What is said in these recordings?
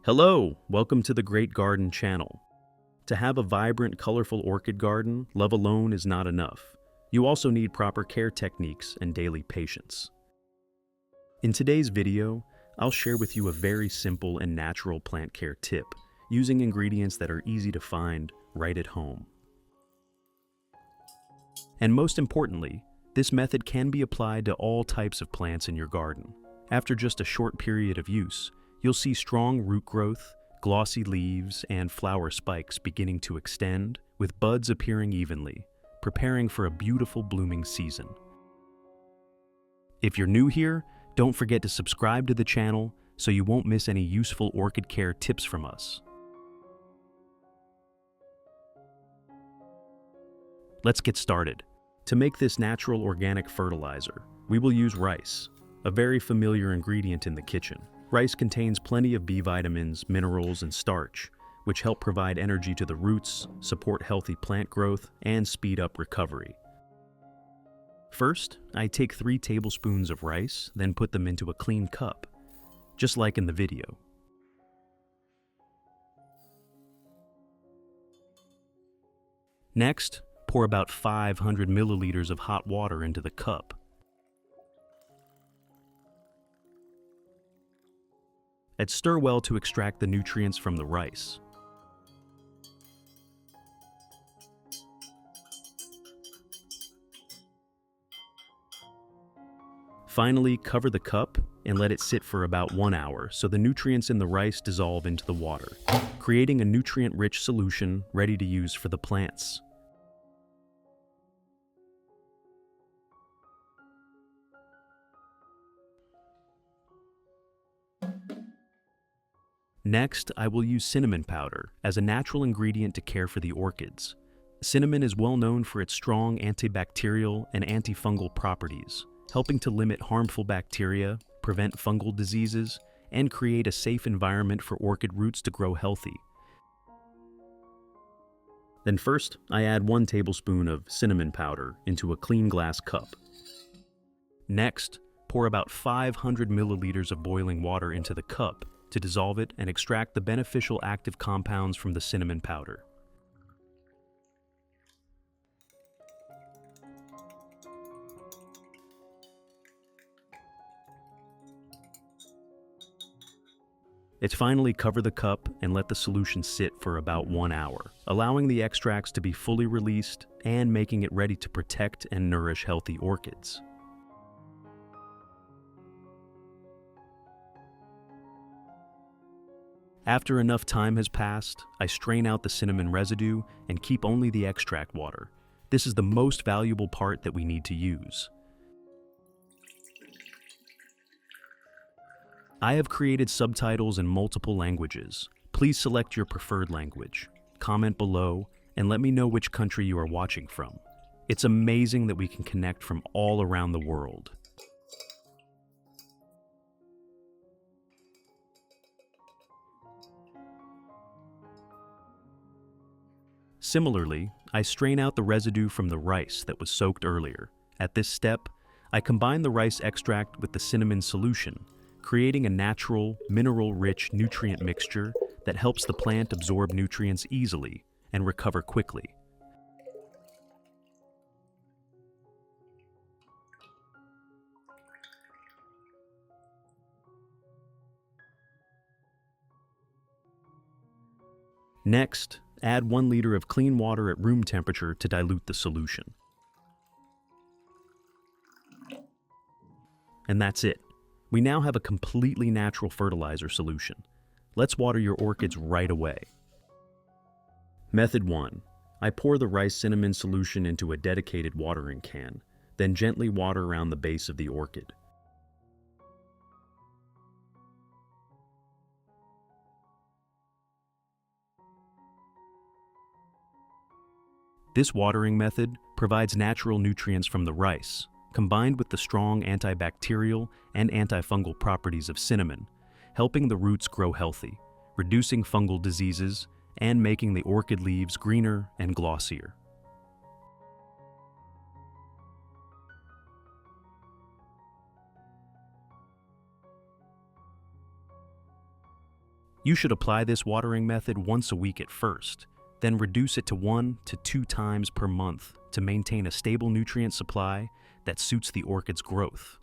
Hello, welcome to the Great Garden channel. To have a vibrant, colorful orchid garden, love alone is not enough. You also need proper care techniques and daily patience. In today's video, I'll share with you a very simple and natural plant care tip using ingredients that are easy to find right at home. And most importantly, this method can be applied to all types of plants in your garden. After just a short period of use, you'll see strong root growth, glossy leaves, and flower spikes beginning to extend, with buds appearing evenly, preparing for a beautiful blooming season. If you're new here, don't forget to subscribe to the channel so you won't miss any useful orchid care tips from us. Let's get started. To make this natural organic fertilizer, we will use rice, a very familiar ingredient in the kitchen. Rice contains plenty of B vitamins, minerals, and starch, which help provide energy to the roots, support healthy plant growth, and speed up recovery. First, I take 3 tablespoons of rice, then put them into a clean cup, just like in the video. Next, pour about 500 milliliters of hot water into the cup. And stir well to extract the nutrients from the rice. Finally, cover the cup and let it sit for about 1 hour so the nutrients in the rice dissolve into the water, creating a nutrient-rich solution ready to use for the plants. Next, I will use cinnamon powder as a natural ingredient to care for the orchids. Cinnamon is well known for its strong antibacterial and antifungal properties, helping to limit harmful bacteria, prevent fungal diseases, and create a safe environment for orchid roots to grow healthy. Then first, I add 1 tablespoon of cinnamon powder into a clean glass cup. Next, pour about 500 milliliters of boiling water into the cup to dissolve it and extract the beneficial active compounds from the cinnamon powder. Finally, cover the cup and let the solution sit for about 1 hour, allowing the extracts to be fully released and making it ready to protect and nourish healthy orchids. After enough time has passed, I strain out the cinnamon residue and keep only the extract water. This is the most valuable part that we need to use. I have created subtitles in multiple languages. Please select your preferred language. Comment below and let me know which country you are watching from. It's amazing that we can connect from all around the world. Similarly, I strain out the residue from the rice that was soaked earlier. At this step, I combine the rice extract with the cinnamon solution, creating a natural, mineral-rich nutrient mixture that helps the plant absorb nutrients easily and recover quickly. Next, add 1 liter of clean water at room temperature to dilute the solution. And that's it. We now have a completely natural fertilizer solution. Let's water your orchids right away. Method 1. I pour the rice cinnamon solution into a dedicated watering can, then gently water around the base of the orchid. This watering method provides natural nutrients from the rice, combined with the strong antibacterial and antifungal properties of cinnamon, helping the roots grow healthy, reducing fungal diseases, and making the orchid leaves greener and glossier. You should apply this watering method once a week at first, then reduce it to 1 to 2 times per month to maintain a stable nutrient supply that suits the orchid's growth.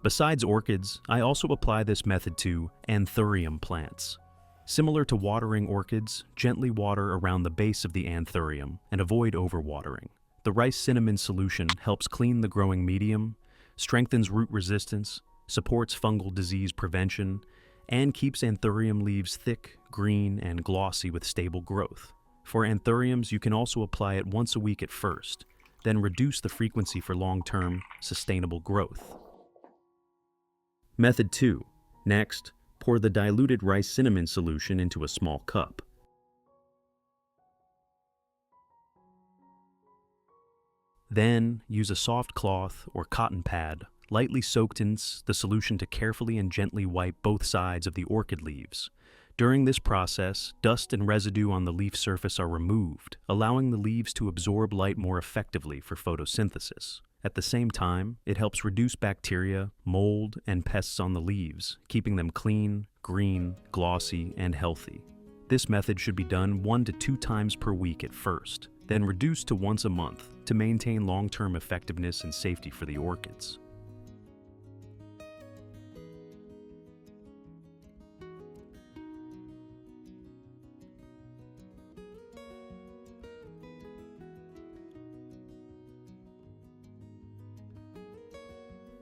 Besides orchids, I also apply this method to anthurium plants. Similar to watering orchids, gently water around the base of the anthurium and avoid overwatering. The rice cinnamon solution helps clean the growing medium, strengthens root resistance, supports fungal disease prevention, and keeps anthurium leaves thick, green, and glossy with stable growth. For anthuriums, you can also apply it once a week at first, then reduce the frequency for long-term, sustainable growth. Method 2. Next, pour the diluted rice cinnamon solution into a small cup. Then, use a soft cloth or cotton pad, lightly soaked in the solution to carefully and gently wipe both sides of the orchid leaves. During this process, dust and residue on the leaf surface are removed, allowing the leaves to absorb light more effectively for photosynthesis. At the same time, it helps reduce bacteria, mold, and pests on the leaves, keeping them clean, green, glossy, and healthy. This method should be done 1 to 2 times per week at first, then reduced to once a month to maintain long-term effectiveness and safety for the orchids.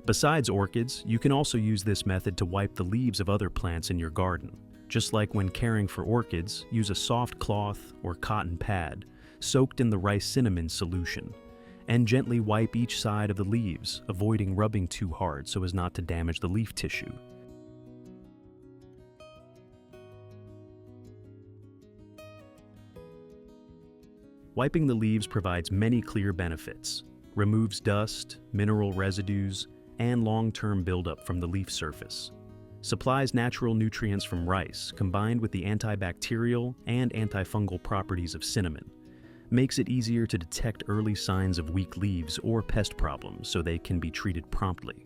Besides orchids, you can also use this method to wipe the leaves of other plants in your garden. Just like when caring for orchids, use a soft cloth or cotton pad soaked in the rice cinnamon solution, and gently wipe each side of the leaves, avoiding rubbing too hard so as not to damage the leaf tissue. Wiping the leaves provides many clear benefits, removes dust, mineral residues, and long-term buildup from the leaf surface. Supplies natural nutrients from rice combined with the antibacterial and antifungal properties of cinnamon. Makes it easier to detect early signs of weak leaves or pest problems so they can be treated promptly.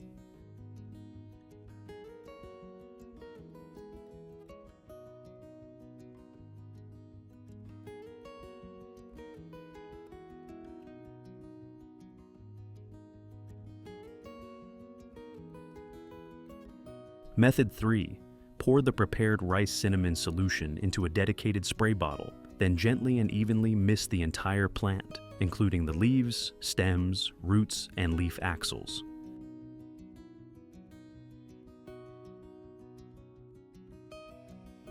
Method 3. Pour the prepared rice cinnamon solution into a dedicated spray bottle, then gently and evenly mist the entire plant, including the leaves, stems, roots, and leaf axils.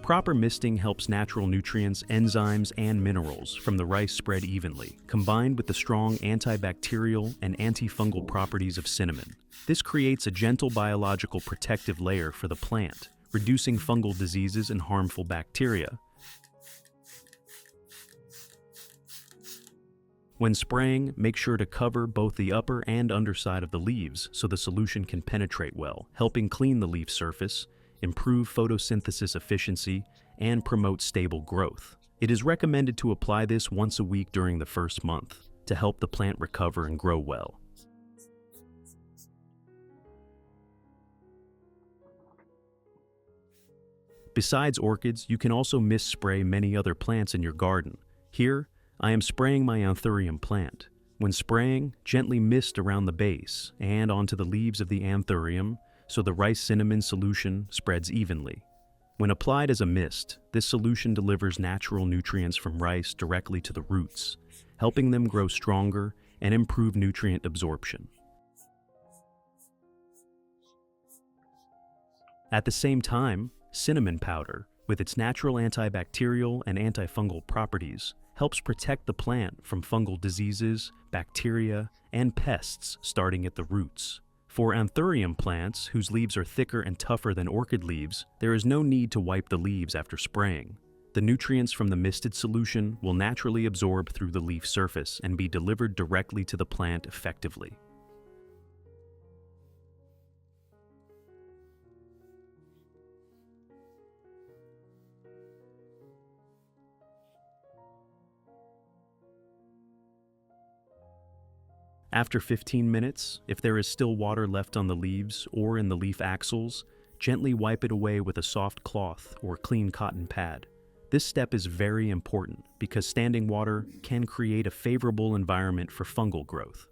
Proper misting helps natural nutrients, enzymes, and minerals from the rice spread evenly, combined with the strong antibacterial and antifungal properties of cinnamon. This creates a gentle biological protective layer for the plant, reducing fungal diseases and harmful bacteria. When spraying, make sure to cover both the upper and underside of the leaves so the solution can penetrate well, helping clean the leaf surface, improve photosynthesis efficiency, and promote stable growth. It is recommended to apply this once a week during the first month to help the plant recover and grow well. Besides orchids, you can also mist spray many other plants in your garden. Here, I am spraying my anthurium plant. When spraying, gently mist around the base and onto the leaves of the anthurium so the rice cinnamon solution spreads evenly. When applied as a mist, this solution delivers natural nutrients from rice directly to the roots, helping them grow stronger and improve nutrient absorption. At the same time, cinnamon powder, with its natural antibacterial and antifungal properties, helps protect the plant from fungal diseases, bacteria, and pests starting at the roots. For anthurium plants, whose leaves are thicker and tougher than orchid leaves, there is no need to wipe the leaves after spraying. The nutrients from the misted solution will naturally absorb through the leaf surface and be delivered directly to the plant effectively. After 15 minutes, if there is still water left on the leaves or in the leaf axils, gently wipe it away with a soft cloth or clean cotton pad. This step is very important because standing water can create a favorable environment for fungal growth.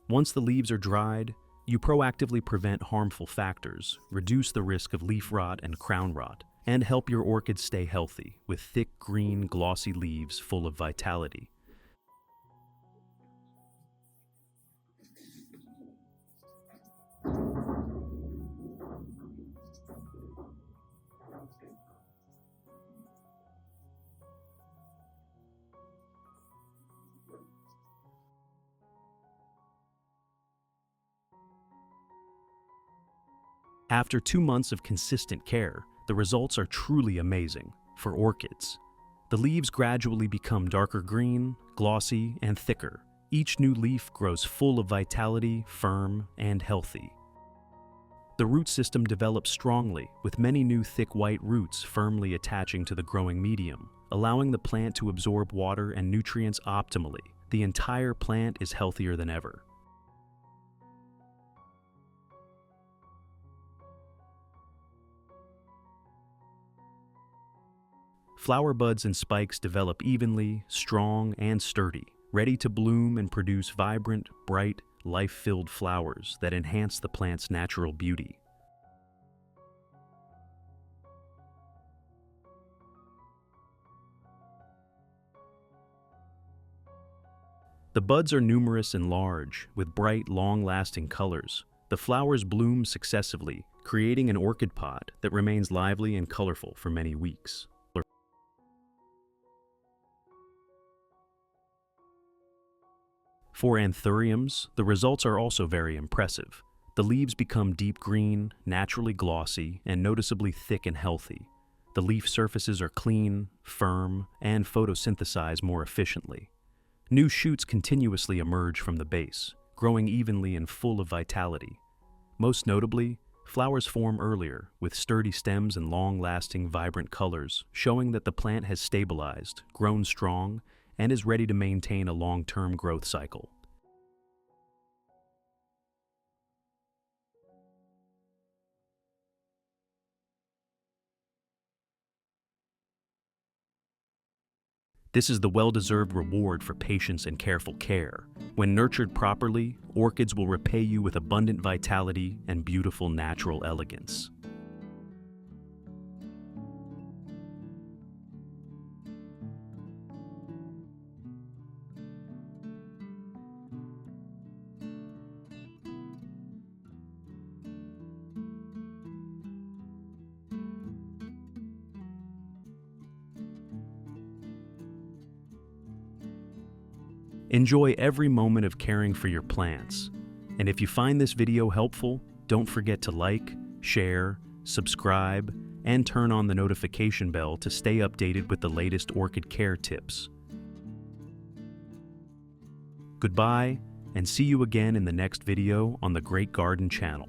Once the leaves are dried, you proactively prevent harmful factors, reduce the risk of leaf rot and crown rot, and help your orchids stay healthy with thick, green, glossy leaves full of vitality. After 2 months of consistent care, the results are truly amazing for orchids. The leaves gradually become darker green, glossy, and thicker. Each new leaf grows full of vitality, firm, and healthy. The root system develops strongly, with many new thick white roots firmly attaching to the growing medium, allowing the plant to absorb water and nutrients optimally. The entire plant is healthier than ever. Flower buds and spikes develop evenly, strong, and sturdy, ready to bloom and produce vibrant, bright, life-filled flowers that enhance the plant's natural beauty. The buds are numerous and large, with bright, long-lasting colors. The flowers bloom successively, creating an orchid pod that remains lively and colorful for many weeks. For anthuriums, the results are also very impressive. The leaves become deep green, naturally glossy, and noticeably thick and healthy. The leaf surfaces are clean, firm, and photosynthesize more efficiently. New shoots continuously emerge from the base, growing evenly and full of vitality. Most notably, flowers form earlier, with sturdy stems and long-lasting, vibrant colors, showing that the plant has stabilized, grown strong, and is ready to maintain a long-term growth cycle. This is the well-deserved reward for patience and careful care. When nurtured properly, orchids will repay you with abundant vitality and beautiful natural elegance. Enjoy every moment of caring for your plants. And if you find this video helpful, don't forget to like, share, subscribe, and turn on the notification bell to stay updated with the latest orchid care tips. Goodbye, and see you again in the next video on the Great Garden channel.